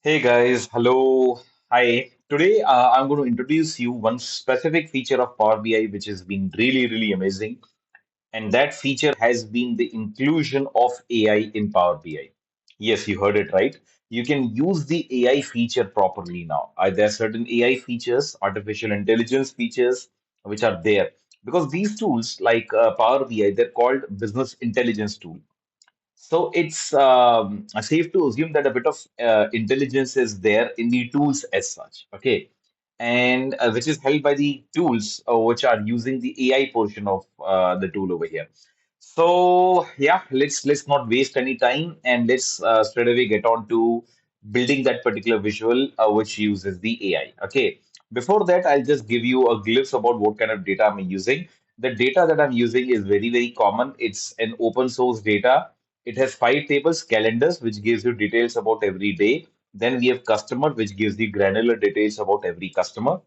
Hey guys, hello, hi. Today I'm going to introduce you one specific feature of Power BI which has been really amazing, and that feature has been the inclusion of AI in Power BI. Yes, you heard it right. You can use the AI feature properly now. There are certain AI features, artificial intelligence features, which are there because these tools like Power BI, they're called business intelligence tool. So it's safe to assume that a bit of intelligence is there in the tools as such, okay, and which is held by the tools which are using the AI portion of the tool over here. So yeah, let's not waste any time and let's straight away get on to building that particular visual which uses the AI. Okay, before that, I'll just give you a glimpse about what kind of data I'm using. The data that I'm using is very common. It's an open source data. It has five tables: calendars, which gives you details about every day. Then we have customer, which gives you granular details about every customer.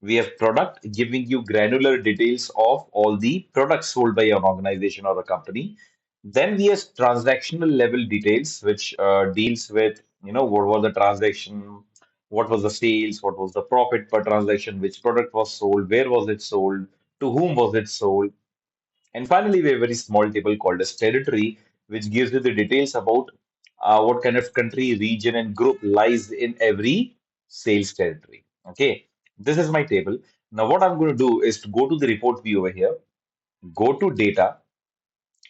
We have product, giving you granular details of all the products sold by an organization or a company. Then we have transactional level details, which deals with, what was the transaction, what was the sales, what was the profit per transaction, which product was sold, where was it sold, to whom was it sold. And finally, we have a very small table called as territory, which gives you the details about what kind of country, region, and group lies in every sales territory. Okay, this is my table. Now, what I'm going to do is to go to the report view over here, go to data,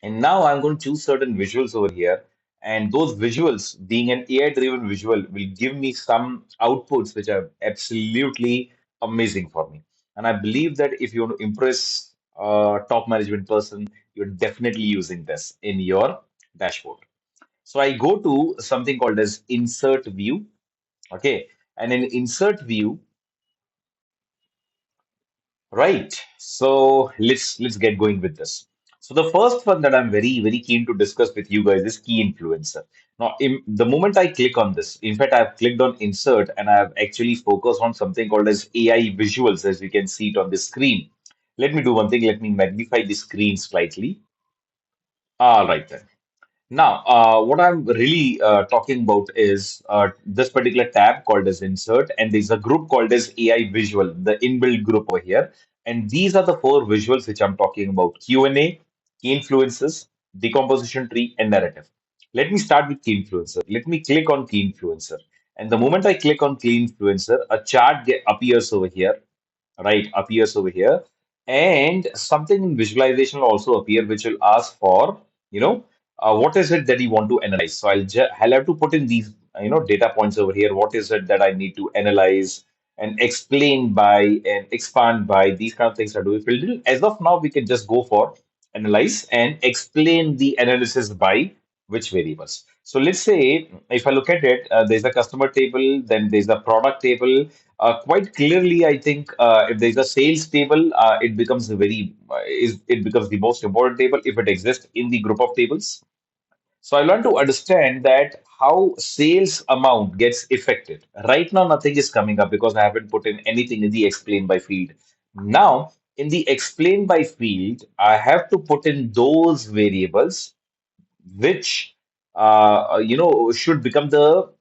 and now I'm going to choose certain visuals over here. And those visuals, being an AI-driven visual, will give me some outputs which are absolutely amazing for me. And I believe that if you want to impress a top management person, you're definitely using this in your dashboard. So I go to something called as insert view. Okay. And in insert view, right. So let's get going with this. So the first one that I'm very keen to discuss with you guys is key influencer. Now, the moment I click on this, in fact, I've clicked on insert and I've actually focused on something called as AI visuals, as you can see it on the screen. Let me do one thing. Let me magnify the screen slightly. All right then. Now, what I'm really talking about is this particular tab called as Insert, and there's a group called as AI Visual, the inbuilt group over here. And these are the four visuals which I'm talking about: Q&A, key influences, decomposition tree, and narrative. Let me start with key influencer. Let me click on key influencer. And the moment I click on key influencer, a chart appears over here, right? Appears over here. And something in visualization will also appear, which will ask for, what is it that you want to analyze? So I'll have to put in these, data points over here. What is it that I need to analyze and explain by and expand by? These kind of things are to be filled in. As of now, we can just go for analyze and explain the analysis by which variables. So let's say if I look at it, there's a customer table, then there's a product table. Quite clearly, I think if there's a sales table, it becomes a very is it becomes the most important table if it exists in the group of tables. So I learned to understand that how sales amount gets affected. Right now, nothing is coming up because I haven't put in anything in the explain by field. Now, in the explain by field, I have to put in those variables which should become the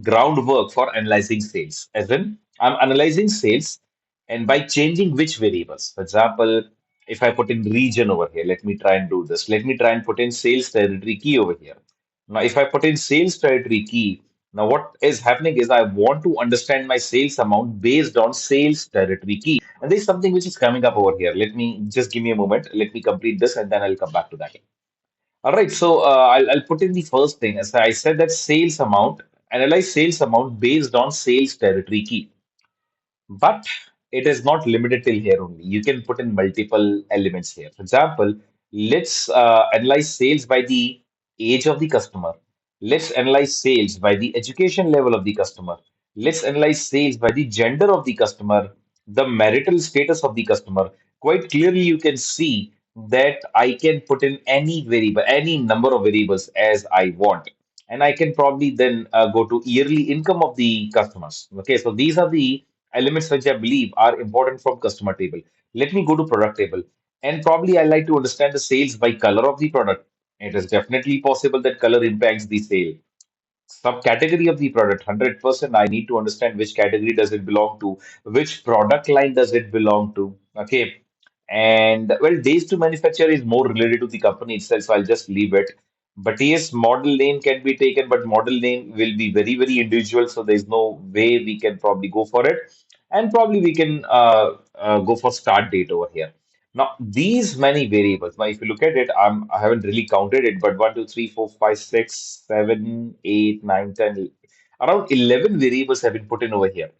groundwork for analyzing sales. As in, I'm analyzing sales, and by changing which variables. For example, if I put in region over here, let me try and do this. Let me try and put in sales territory key over here. Now, if I put in sales territory key, now what is happening is I want to understand my sales amount based on sales territory key. And there's something which is coming up over here. Let me just give me a moment. Let me complete this and then I'll come back to that. All right, so I'll put in the first thing. As I said that sales amount, analyze sales amount based on sales territory key. But it is not limited till here only. You can put in multiple elements here. For example, let's analyze sales by the age of the customer. Let's analyze sales by the education level of the customer. Let's analyze sales by the gender of the customer, the marital status of the customer. Quite clearly, you can see that I can put in any variable, any number of variables as I want. And I can probably then go to yearly income of the customers. Okay, so these are the elements which I believe are important from customer table. Let me go to product table. And probably I like to understand the sales by color of the product. It is definitely possible that color impacts the sale. subcategory of the product 100%. I need to understand which category does it belong to, which product line does it belong to. Okay. And well, days to manufacture is more related to the company itself, so I'll just leave it. But yes, model name can be taken, but model name will be very, very individual, so there's no way we can probably go for it. And probably we can go for start date over here. Now, these many variables, now if you look at it, I haven't really counted it, but 1, 2, 3, 4, 5, 6, 7, 8, 9, 10, around 11 variables have been put in over here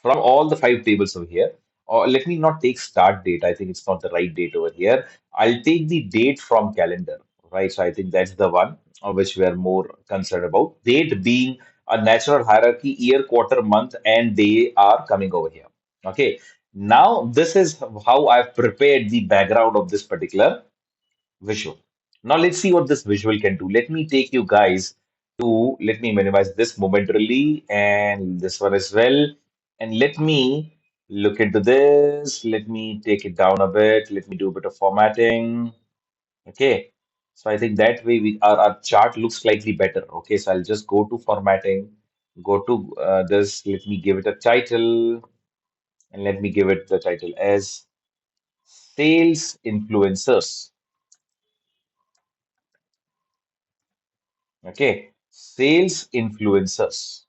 from all the five tables over here. Or let me not take start date. I think it's not the right date over here. I'll take the date from calendar, right? So I think that's the one which we are more concerned about. Date being a natural hierarchy, year, quarter, month, and they are coming over here. Okay. Now, this is how I've prepared the background of this particular visual. Now let's see what this visual can do. Let me take you guys to, let me minimize this momentarily and this one as well. And let me look into this. Let me take it down a bit. Let me do a bit of formatting. Okay. So I think that way our chart looks slightly better. Okay. So I'll just go to formatting, go to this. Let me give it a title and let me give it the title as Sales Influencers. Okay, sales influencers.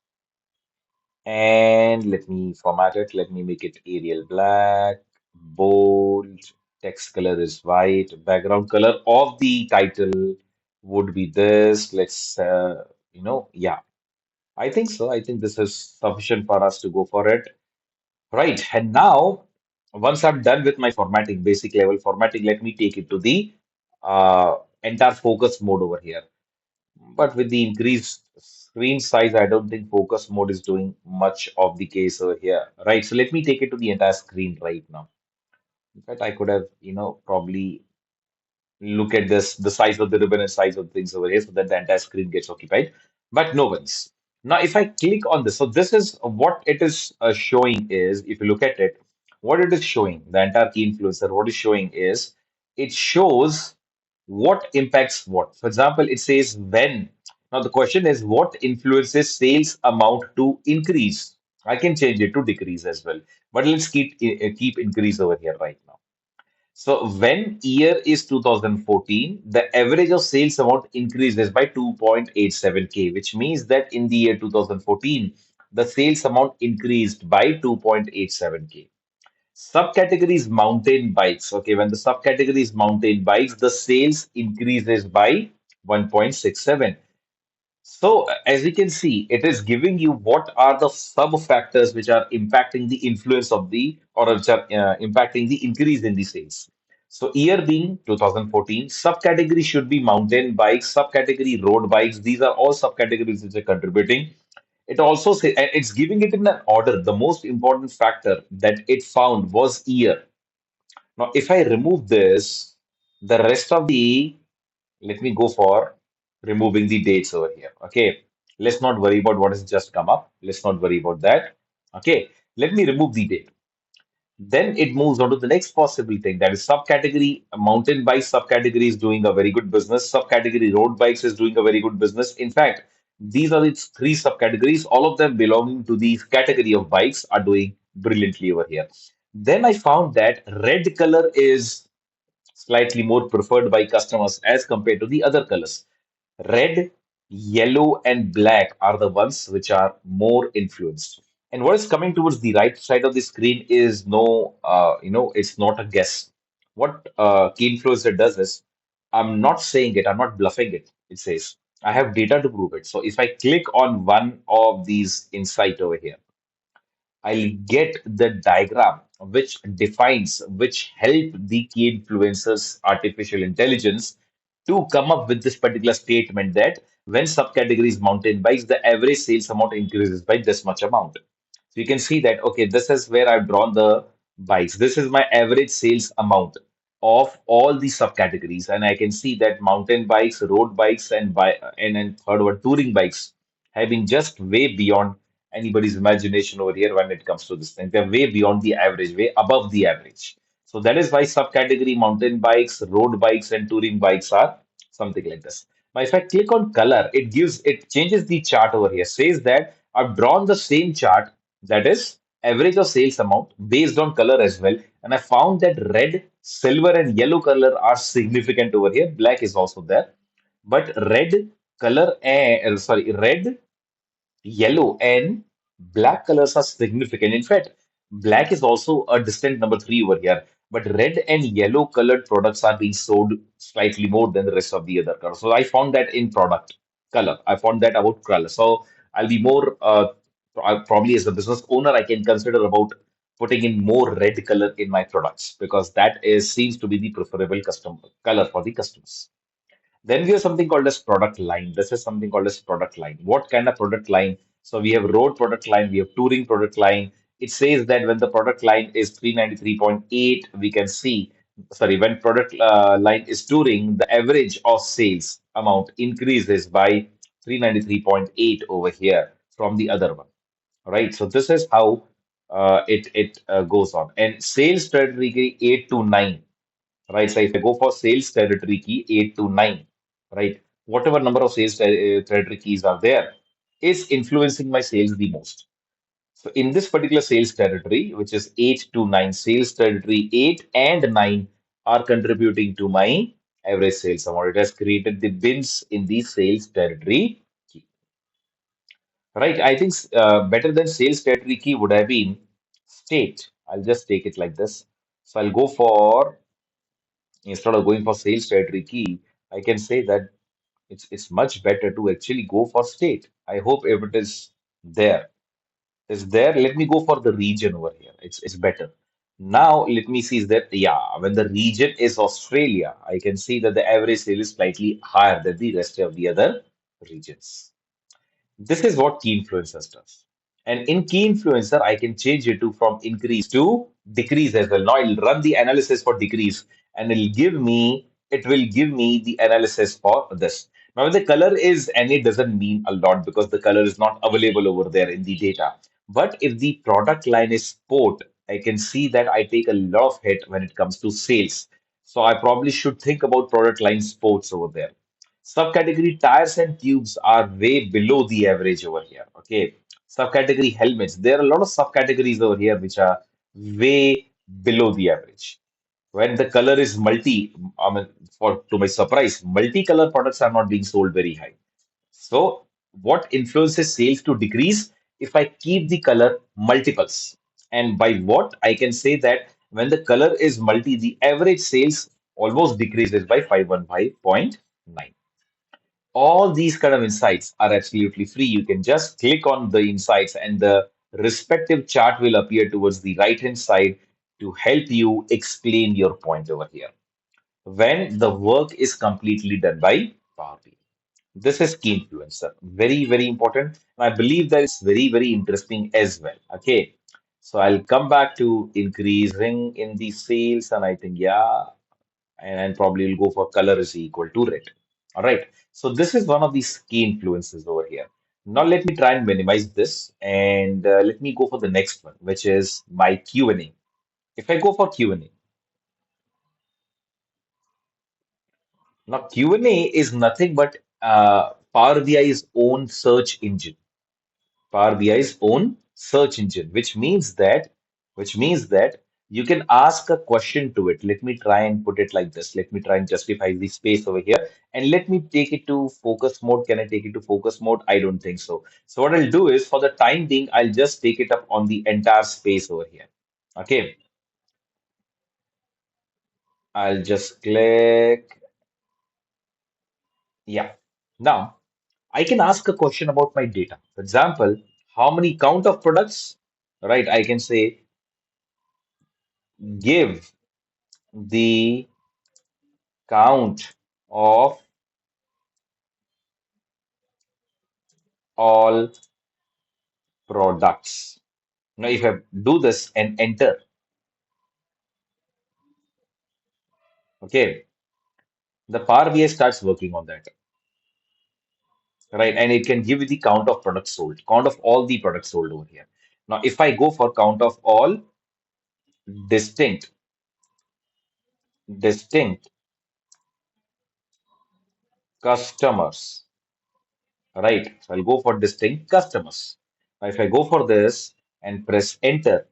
And let me format it. Let me make it Arial black, bold, text color is white, background color of the title would be this. Yeah, I think so. I think this is sufficient for us to go for it. Right. And now, once I'm done with my formatting, basic level formatting, let me take it to the entire focus mode over here. But with the increased screen size, I don't think focus mode is doing much of the case over here. Right. So let me take it to the entire screen right now. In fact, I could have, probably look at this, the size of the ribbon and size of things over here so that the entire screen gets occupied. But no one's. Now, if I click on this, so this is what it is showing is, if you look at it, what it is showing, the entire key influencer, what is showing is, it shows what impacts what. For example, it says when. Now, the question is, what influences sales amount to increase? I can change it to decrease as well. But let's keep increase over here right now. So when year is 2014, the average of sales amount increases by 2.87K, which means that in the year 2014, the sales amount increased by 2.87K. Subcategories mountain bikes. Okay, when the subcategory is mountain bikes, the sales increases by 1.67. So, as you can see, it is giving you what are the sub factors which are impacting the influence of the or which are impacting the increase in the sales. So, year being 2014, subcategory should be mountain bikes, subcategory road bikes. These are all subcategories which are contributing. It also say and it's giving it in an order. The most important factor that it found was year. Now, if I remove this, the rest of the let me go for removing the dates over here. Okay. Let's not worry about what has just come up. Let's not worry about that. Okay. Let me remove the date. Then it moves on to the next possible thing that is subcategory mountain bike subcategory is doing a very good business. Subcategory road bikes is doing a very good business. In fact, these are its three subcategories. All of them belonging to the category of bikes are doing brilliantly over here. Then I found that red color is slightly more preferred by customers as compared to the other colors. Red, yellow, and black are the ones which are more influenced. And what is coming towards the right side of the screen is it's not a guess. What key influencer does is, I'm not saying it, I'm not bluffing it. It says, I have data to prove it. So if I click on one of these insight over here, I'll get the diagram which defines, which help the key influencers artificial intelligence to come up with this particular statement that when subcategories mountain bikes, the average sales amount increases by this much amount. So you can see that, okay, this is where I've drawn the bikes. This is my average sales amount of all the subcategories. And I can see that mountain bikes, road bikes, and third one, touring bikes have been just way beyond anybody's imagination over here when it comes to this thing. They're way beyond the average, way above the average. So that is why subcategory mountain bikes, road bikes, and touring bikes are something like this. Now, if I click on color, it changes the chart over here. Says that I've drawn the same chart, that is average of sales amount based on color as well. And I found that red, silver, and yellow color are significant over here. Black is also there. But red color and sorry, red, yellow, and black colors are significant. In fact, black is also a distant number three over here. But red and yellow colored products are being sold slightly more than the rest of the other colors. So I found that in product color. I found that about color. So I'll be more probably as a business owner, I can consider about putting in more red color in my products because that is seems to be the preferable custom color for the customers. Then we have something called as product line. This is something called as product line. What kind of product line? So we have road product line, we have touring product line. It says that when the product line is 393.8, we can see, sorry, when product line is touring, the average of sales amount increases by 393.8 over here from the other one. Right. So this is how it goes on. And sales strategy 8 to 9. Right. So if I go for sales territory key 8 to 9, right, whatever number of sales territory keys are there is influencing my sales the most. So in this particular sales territory, which is 8 to 9, sales territory 8 and 9 are contributing to my average sales amount. It has created the bins in the sales territory key. Right. I think better than sales territory key would have been state. I'll just take it like this. So I'll go for instead of going for sales territory key, I can say that it's much better to actually go for state. I hope if it is there, is there. Let me go for the region over here. It's better. Now let me see is that yeah, when the region is Australia, I can see that the average sale is slightly higher than the rest of the other regions. This is what key influencers does. And in key influencer, I can change it to from increase to decrease as well. Now I'll run the analysis for decrease and it will give me the analysis for this. Now when the color is NA doesn't mean a lot because the color is not available over there in the data. But if the product line is sport, I can see that I take a lot of hit when it comes to sales. So I probably should think about product line sports over there. Subcategory tires and tubes are way below the average over here. Okay. Subcategory helmets. There are a lot of subcategories over here which are way below the average. When the color is multi, I mean, for to my surprise, multicolor products are not being sold very high. So, what influences sales to decrease if I keep the color multiples? And by what I can say that when the color is multi, the average sales almost decreases by 515.9. All these kind of insights are absolutely free. You can just click on the insights and the respective chart will appear towards the right hand side to help you explain your point over here when the work is completely done by Power BI. This is key influencer. Very, very important. And I believe that it's very, very interesting as well. Okay. So I'll come back to increasing in the sales, and I think, yeah, and probably we'll go for color is equal to red. All right. So this is one of these key influences over here. Now let me try and minimize this, and let me go for the next one, which is my Q&A. If I go for Q&A, now Q&A is nothing but Power BI's own search engine. Power BI's own search engine, which means that you can ask a question to it. Let me try and put it like this. Let me try and justify the space over here. And let me take it to focus mode. Can I take it to focus mode? I don't think so. So what I'll do is for the time being, I'll just take it up on the entire space over here. Okay. I'll just click. Yeah. Now I can ask a question about my data. For example, how many count of products, right? I can say give the count of all products. Now, if I do this and enter, okay, the Power BI starts working on that, right? And it can give you the count of products sold, count of all the products sold over here. Now, if I go for count of all distinct, distinct customers, right? So I'll go for distinct customers. Now, if I go for this and press enter,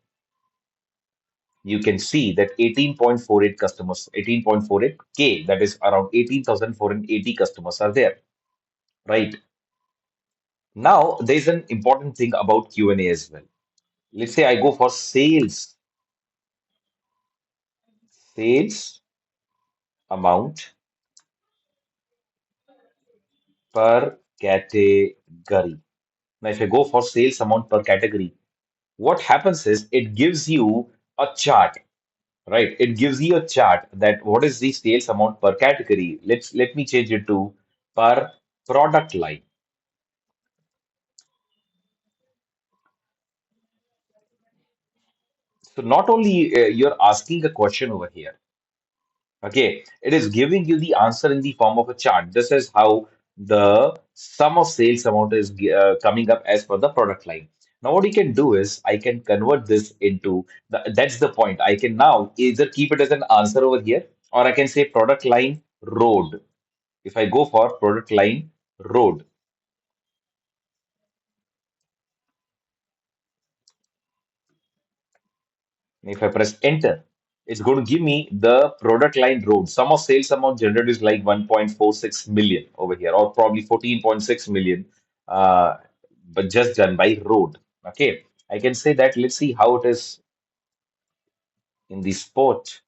you can see that 18.48 customers, 18.48K, that is around 18,480 customers are there, right? Now, there's an important thing about Q&A as well. Let's say I go for sales amount per category. Now, if I go for sales amount per category, what happens is it gives you a chart, right? It gives you a chart that what is the sales amount per category. Let me change it to per product line. So not only you're asking a question over here, okay, it is giving you the answer in the form of a chart. This is how the sum of sales amount is coming up as per the product line. Now, what you can do is I can convert this into that's the point. I can now either keep it as an answer over here, or I can say product line road. If I go for product line road, if I press enter, it's going to give me the product line road. Sum of sales amount generated is like 1.46 million over here, or probably 14.6 million, uh, but just done by road. Okay, I can say that. Let's see how it is in the spot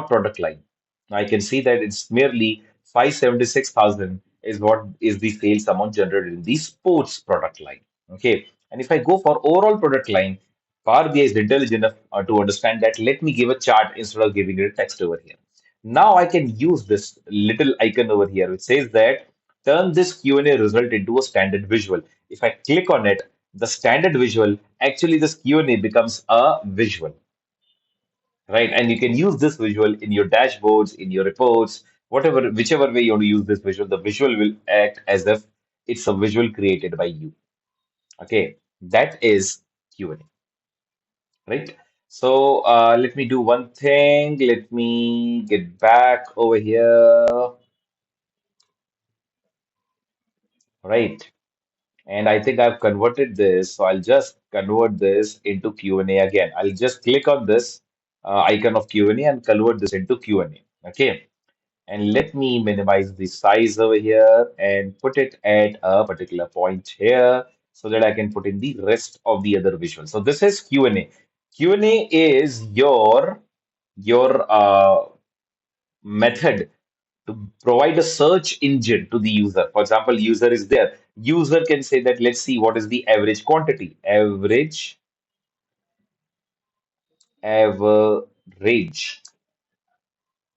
product line. I can see that it's merely 576,000 is what is the sales amount generated in the sports product line. Okay. And if I go for overall product line, Power BI is intelligent enough to understand that let me give a chart instead of giving it a text over here. Now I can use this little icon over here which says that turn this Q&A result into a standard visual. If I click on it, the standard visual, actually this Q&A becomes a visual. Right, and you can use this visual in your dashboards, in your reports, whatever, whichever way you want to use this visual, the visual will act as if it's a visual created by you. Okay, that is Q&A, right? So let me do one thing. Let me get back over here, right? And I think I've converted this, so I'll just convert this into Q&A again. I'll just click on this icon of Q&A and convert this into Q&A. Okay. And let me minimize the size over here and put it at a particular point here so that I can put in the rest of the other visuals. So this is Q&A. Q&A is your method to provide a search engine to the user. For example, user is there. User can say that let's see what is the average quantity. Average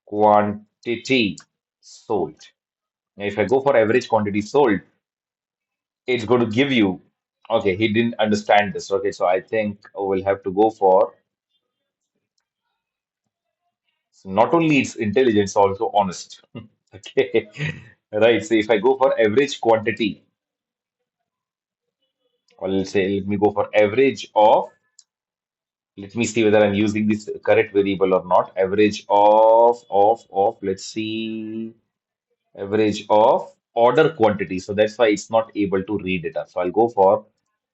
quantity sold. Now, if I go for average quantity sold, it's going to give you, okay, he didn't understand this. Okay, so I think we'll have to go for, so not only it's intelligent, it's also honest. Okay, right. So if I go for average quantity, or let's say, let me go for average of, let me see whether I'm using this correct variable or not. Average let's see, average of order quantity. So that's why it's not able to read it up. So I'll go for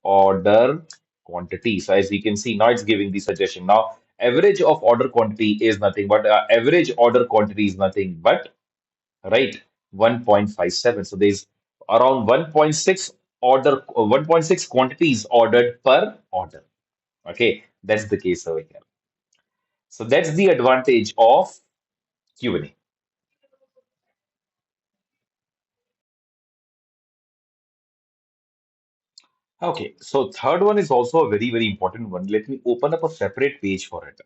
order quantity. So as you can see, now it's giving the suggestion. Now, average of order quantity is nothing but average order quantity is nothing but right 1.57. So there's around 1.6 1.6 quantities ordered per order. Okay, that's the case over here. So that's the advantage of Q&A. Okay, so third one is also a very, very important one. Let me open up a separate page for it.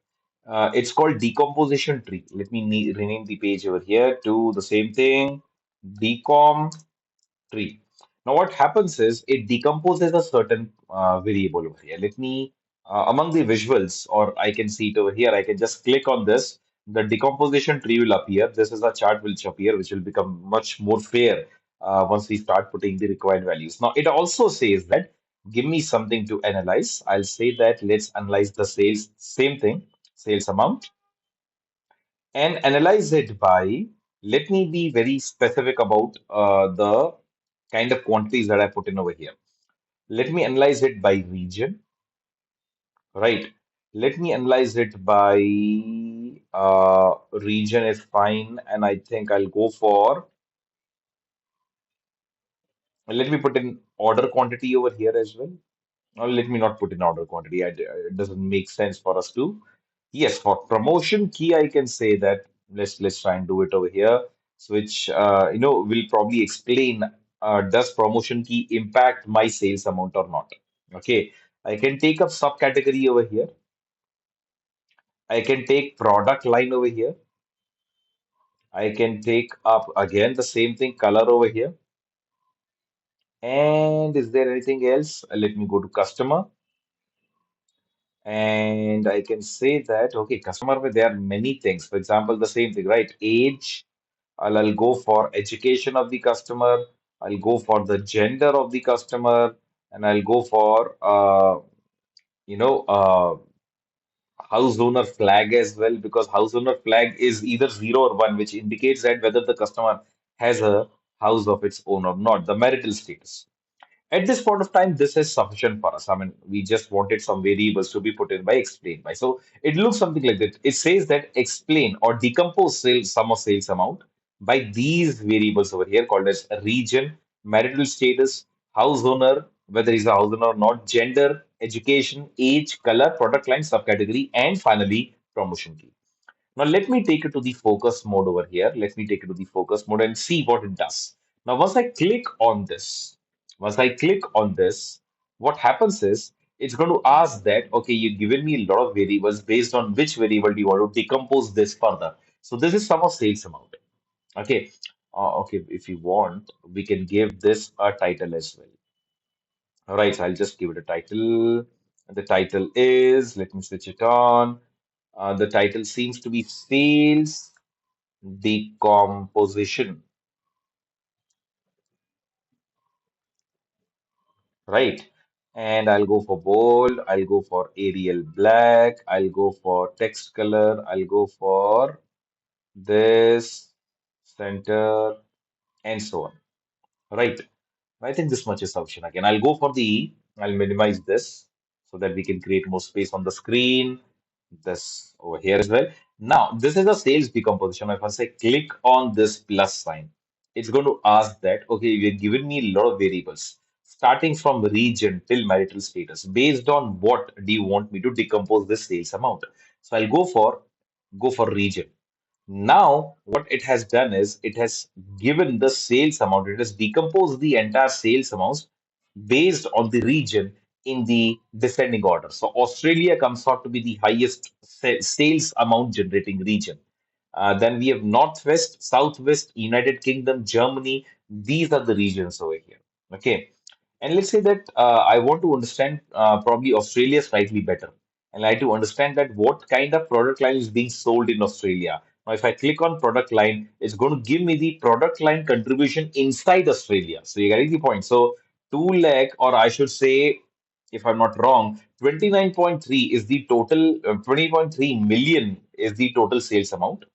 It's called decomposition tree. Let me rename the page over here to the same thing, decom tree. Now, what happens is it decomposes a certain variable over here. Let me, among the visuals, or I can see it over here, I can just click on this. The decomposition tree will appear. This is a chart which appear, which will become much more fair once we start putting the required values. Now, it also says that give me something to analyze. I'll say that let's analyze the sales, same thing, sales amount, and analyze it by. Let me be very specific about the kind of quantities that I put in over here. Let me analyze it by region, right? Let me analyze it by region is fine, and I think I'll go for, let me put in order quantity over here as well. Or let me not put in order quantity. It doesn't make sense for us to. Yes, for promotion key, I can say that let's try and do it over here. So which will probably explain does promotion key impact my sales amount or not? Okay, I can take up subcategory over here. I can take product line over here. I can take up again the same thing color over here. And is there anything else? Let me go to customer. And I can say that, okay, customer, there are many things. For example, the same thing, right? Age, I'll go for education of the customer. I'll go for the gender of the customer. And I'll go for, you know, uh, house owner flag as well, because house owner flag is either zero or one, which indicates that whether the customer has a house of its own or not, the marital status. At this point of time, this is sufficient for us. I mean, we just wanted some variables to be put in by explain by. So it looks something like that. It says that explain or decompose sales sum of sales amount by these variables over here called as region, marital status, house owner, whether he's a house owner or not, gender, education, age, color, product line, subcategory, and finally promotion key. Now let me take it to the focus mode over here. Let me take it to the focus mode and see what it does. Now once I click on this, what happens is it's going to ask that, okay, you've given me a lot of variables based on which variable do you want to decompose this further. So this is sum of sales amount. Okay. Okay, if you want, we can give this a title as well. All right, so I'll just give it a title. The title is, let me switch it on. The title seems to be Sales Decomposition, right? And I'll go for bold, I'll go for Arial black, I'll go for text color, I'll go for this center, and so on, right? I think this much is sufficient. Again, I'll minimize this so that we can create more space on the screen. This over here as well. Now, this is a sales decomposition. If I say click on this plus sign, it's going to ask that, okay, you've given me a lot of variables, starting from region till marital status. Based on what do you want me to decompose this sales amount? So I'll go for region. Now, what it has done is it has given the sales amount, it has decomposed the entire sales amounts based on the region in the descending order. So, Australia comes out to be the highest sales amount generating region. Then we have Northwest, Southwest, United Kingdom, Germany. These are the regions over here. Okay. And let's say that I want to understand probably Australia slightly better. And I like to understand that what kind of product line is being sold in Australia. Now, if I click on product line, it's going to give me the product line contribution inside Australia. So you're getting the point. So 2 lakh, or I should say, if I'm not wrong, 29.3 is the total, 20.3 million is the total sales amount.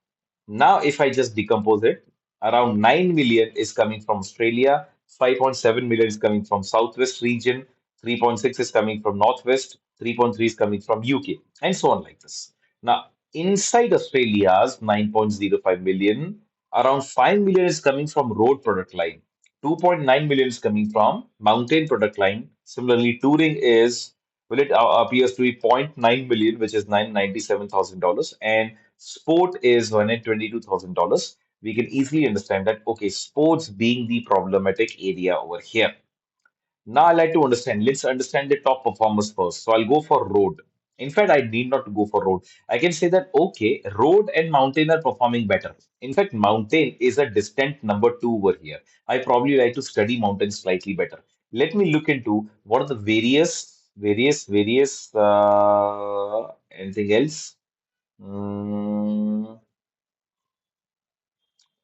Now, if I just decompose it, around 9 million is coming from Australia, 5.7 million is coming from Southwest region, 3.6 is coming from Northwest, 3.3 is coming from UK, and so on like this. Now, inside Australia's 9.05 million, around 5 million is coming from road product line, 2.9 million is coming from mountain product line. Similarly, touring is, well, it appears to be zero point 0.9 million, which is $997,000, and sport is $122,000. We can easily understand that, okay, sports being the problematic area over here. Now I like to understand. Let's understand the top performers first. So I'll go for road. In fact, I need not go for road. I can say that, okay, road and mountain are performing better. In fact, mountain is a distant number two over here. I probably like to study mountain slightly better. Let me look into what are the various, anything else? Mm,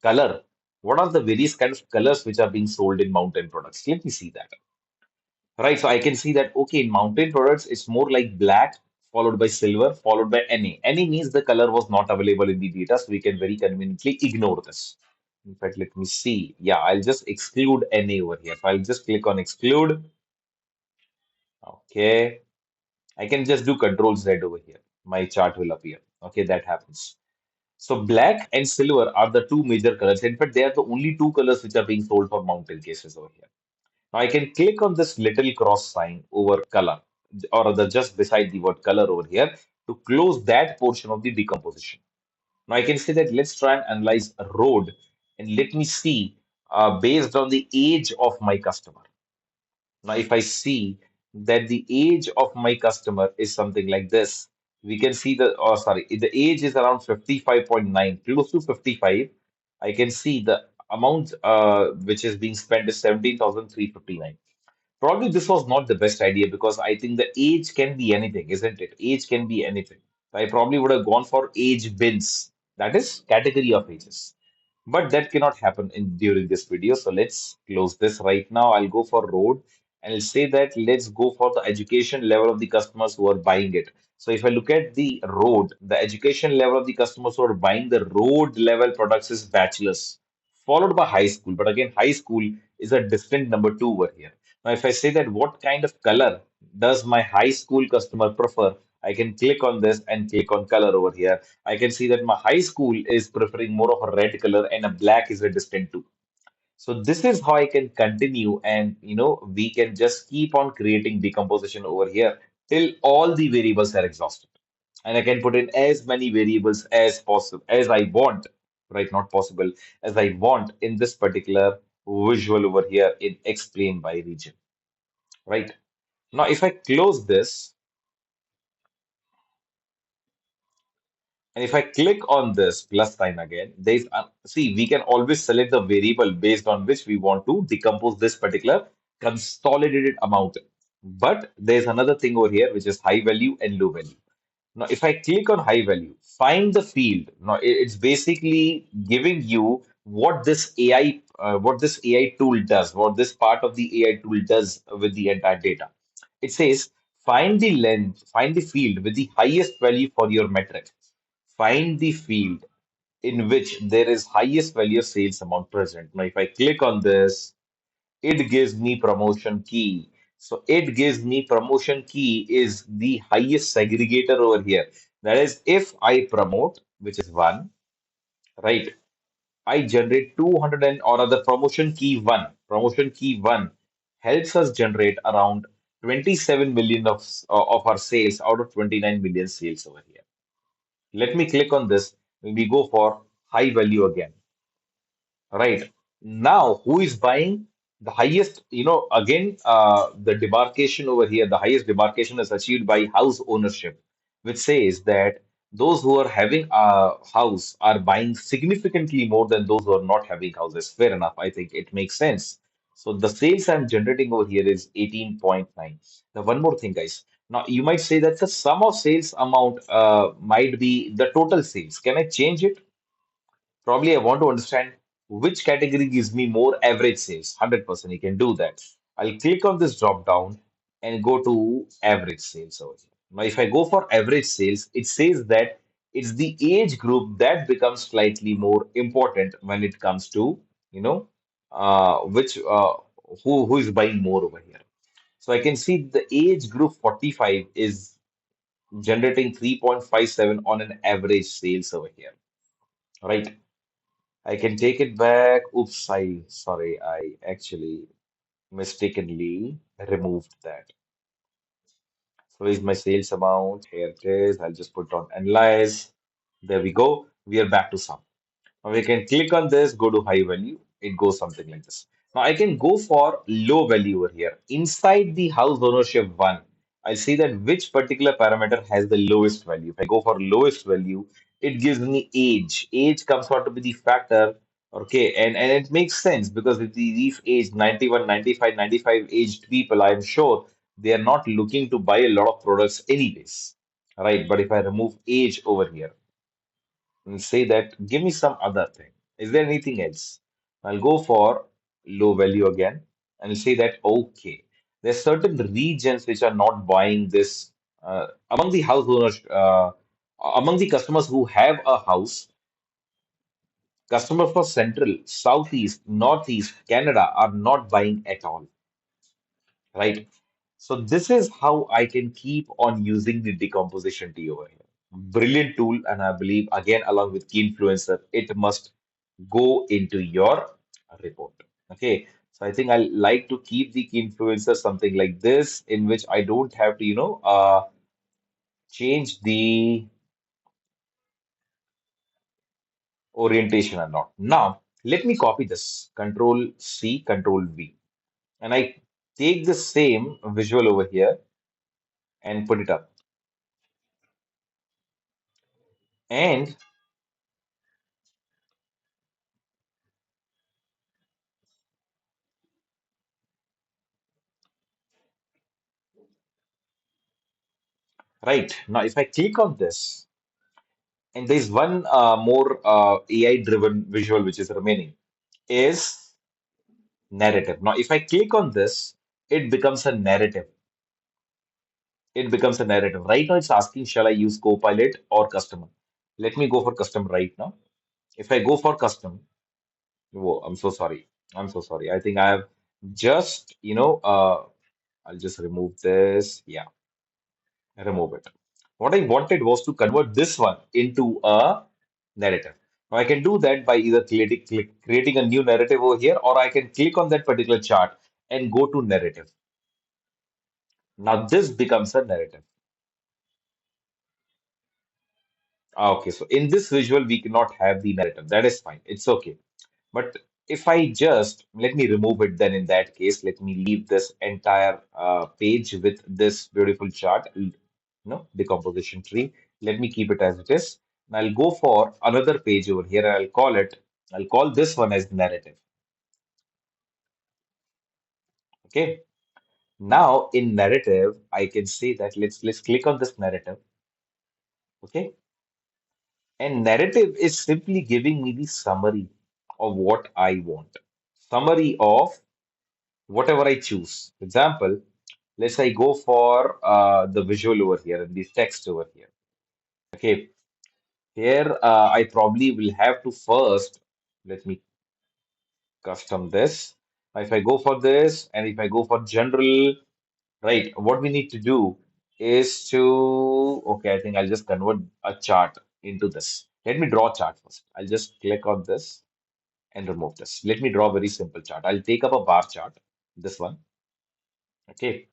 color. What are the various kind of colors which are being sold in mountain products? Let me see that. Right, so I can see that, okay, in mountain products, it's more like black, followed by silver, followed by NA. NA means the color was not available in the data, so we can very conveniently ignore this. In fact, let me see. Yeah, I'll just exclude NA over here. So I'll just click on exclude. Okay. I can just do Control Z over here. My chart will appear. Okay, that happens. So black and silver are the two major colors. In fact, they are the only two colors which are being sold for mountain cases over here. Now I can click on this little cross sign over color or the just beside the word color over here to close that portion of the decomposition. Now I can say that let's try and analyze a road and let me see based on the age of my customer. Now, if I see that the age of my customer is something like this, we can see the age is around 55.9, close to 55. I can see the amount which is being spent is 17,359. Probably this was not the best idea because I think the age can be anything, isn't it? Age can be anything. I probably would have gone for age bins, that is category of ages. But that cannot happen in during this video. So let's close this right now. I'll go for road and I'll say that let's go for the education level of the customers who are buying it. So if I look at the road, the education level of the customers who are buying the road level products is bachelor's, followed by high school. But again, high school is a distinct number two over here. Now, if I say that what kind of color does my high school customer prefer, I can click on this and click on color over here. I can see that my high school is preferring more of a red color and a black is a distinct two. So this is how I can continue and we can just keep on creating decomposition over here till all the variables are exhausted. And I can put in as many variables as possible as I want, right? Not possible, as I want in this particular visual over here in explain by region, right? Now, if I close this, and if I click on this plus sign again, see, we can always select the variable based on which we want to decompose this particular consolidated amount. But there's another thing over here, which is high value and low value. Now, if I click on high value, find the field. Now, it's basically giving you what this AI tool does, what this part of the AI tool does with the entire data. It says, find the field with the highest value for your metric. Find the field in which there is highest value of sales amount present. Now, if I click on this, it gives me promotion key. So it gives me promotion key is the highest segregator over here. That is, if I promote, which is one, right? I generate 200 or other promotion key one. Promotion key one helps us generate around 27 million of our sales out of 29 million sales over here. Let me click on this. We go for high value again. Right. Now, who is buying the highest? Again, the demarcation over here, the highest demarcation is achieved by house ownership, which says that those who are having a house are buying significantly more than those who are not having houses. Fair enough. I think it makes sense. So the sales I'm generating over here is 18.9. Now, one more thing, guys. Now, you might say that the sum of sales amount might be the total sales. Can I change it? Probably I want to understand which category gives me more average sales. 100% you can do that. I'll click on this drop down and go to average sales over here. Now, if I go for average sales, it says that it's the age group that becomes slightly more important when it comes to, you know, which who is buying more over here. So I can see the age group 45 is generating 3.57 on an average sales over here, right? I can take it back. Oops, sorry, I actually mistakenly removed that. So is my sales amount. Here it is. I'll just put on analyze. There we go. We are back to sum. Now we can click on this, go to high value. It goes something like this. Now I can go for low value over here. Inside the house ownership one, I see that which particular parameter has the lowest value. If I go for lowest value, it gives me age. Age comes out to be the factor. Okay, and it makes sense because if these age 91, 95, 95 aged people, I'm sure they are not looking to buy a lot of products anyways. Right, but if I remove age over here, and say that give me some other thing. Is there anything else? I'll go for low value again and say that okay, there's certain regions which are not buying this among the house owners, among the customers who have a house. Customers for Central, Southeast, Northeast, Canada are not buying at all, right? So this is how I can keep on using the decomposition tea over here. Brilliant tool, and I believe again, along with key influencer, it must go into your report. Okay. So I think I like to keep the key influencer something like this, in which I don't have to, change the orientation or not. Now, let me copy this. Control C, Control V. And I take the same visual over here and put it up. And right now, if I click on this, and there's one more AI-driven visual which is remaining, is narrative. Now, if I click on this, it becomes a narrative. It becomes a narrative. Right now, it's asking, shall I use Copilot or custom? Let me go for custom right now. If I go for custom, whoa, I'm so sorry. I'm so sorry. I think I have just, I'll just remove this. Yeah, remove it. What I wanted was to convert this one into a narrative. Now I can do that by either creating a new narrative over here, or I can click on that particular chart and go to narrative. Now this becomes a narrative. Okay, so in this visual, we cannot have the narrative. That is fine. It's okay. But if I just let me remove it, then in that case, let me leave this entire page with this beautiful chart, decomposition tree. Let me keep it as it is. And I'll go for another page over here. I'll call this one as narrative. Okay. Now in narrative, I can say that let's click on this narrative. Okay. And narrative is simply giving me the summary of what I want. Summary of whatever I choose. For example, let's say I go for the visual over here and the text over here. Okay, here I probably will have to first let me custom this. If I go for this and if I go for general, right, what we need to do is to, okay, I think I'll just convert a chart into this. Let me draw a chart first. I'll just click on this and remove this. Let me draw a very simple chart. I'll take up a bar chart, this one. Okay,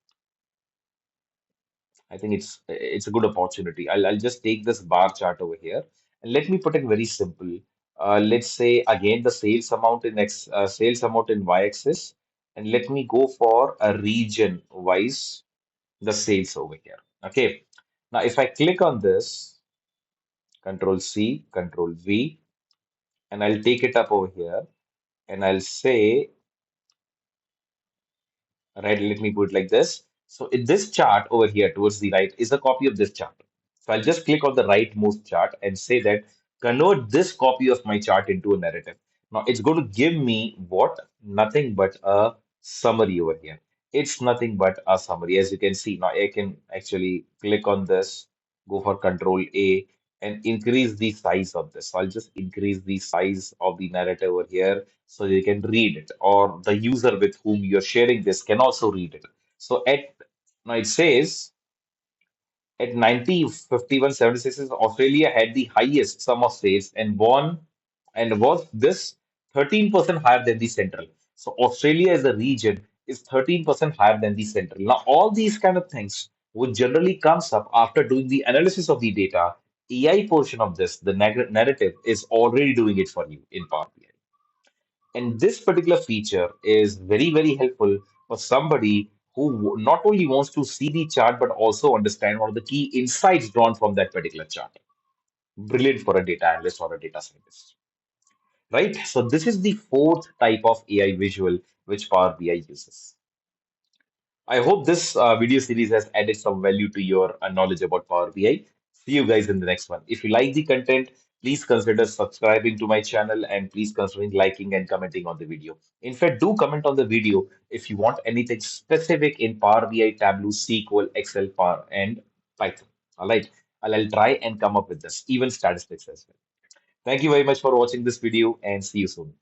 I think it's a good opportunity. I'll just take this bar chart over here and let me put it very simple. Let's say again the sales amount in y-axis, and let me go for a region wise the sales over here. Okay. Now if I click on this, Control C, Control V, and I'll take it up over here, and I'll say, right, let me put it like this. So in this chart over here towards the right is a copy of this chart. So I'll just click on the rightmost chart and say that convert this copy of my chart into a narrative. Now it's going to give me what? Nothing but a summary over here. It's nothing but a summary. As you can see, now I can actually click on this, go for Control A, and increase the size of this. So I'll just increase the size of the narrative over here so you can read it, or the user with whom you're sharing this can also read it. So at now it says at 90, 51, 76, Australia had the highest sum of sales and won and was this 13% higher than the central. So Australia as a region is 13% higher than the central. Now all these kind of things which generally comes up after doing the analysis of the data. AI portion of this, the narrative, is already doing it for you in Power BI. And this particular feature is very, very helpful for somebody who not only wants to see the chart but also understand what are the key insights drawn from that particular chart. Brilliant for a data analyst or a data scientist, right? So this is the fourth type of AI visual which Power BI uses. I hope this video series has added some value to your knowledge about Power BI. See you guys in the next one. If you like the content, please consider subscribing to my channel and please consider liking and commenting on the video. In fact, do comment on the video if you want anything specific in Power BI, Tableau, SQL, Excel, Power, and Python. All right. I'll try and come up with this, even statistics as well. Thank you very much for watching this video and see you soon.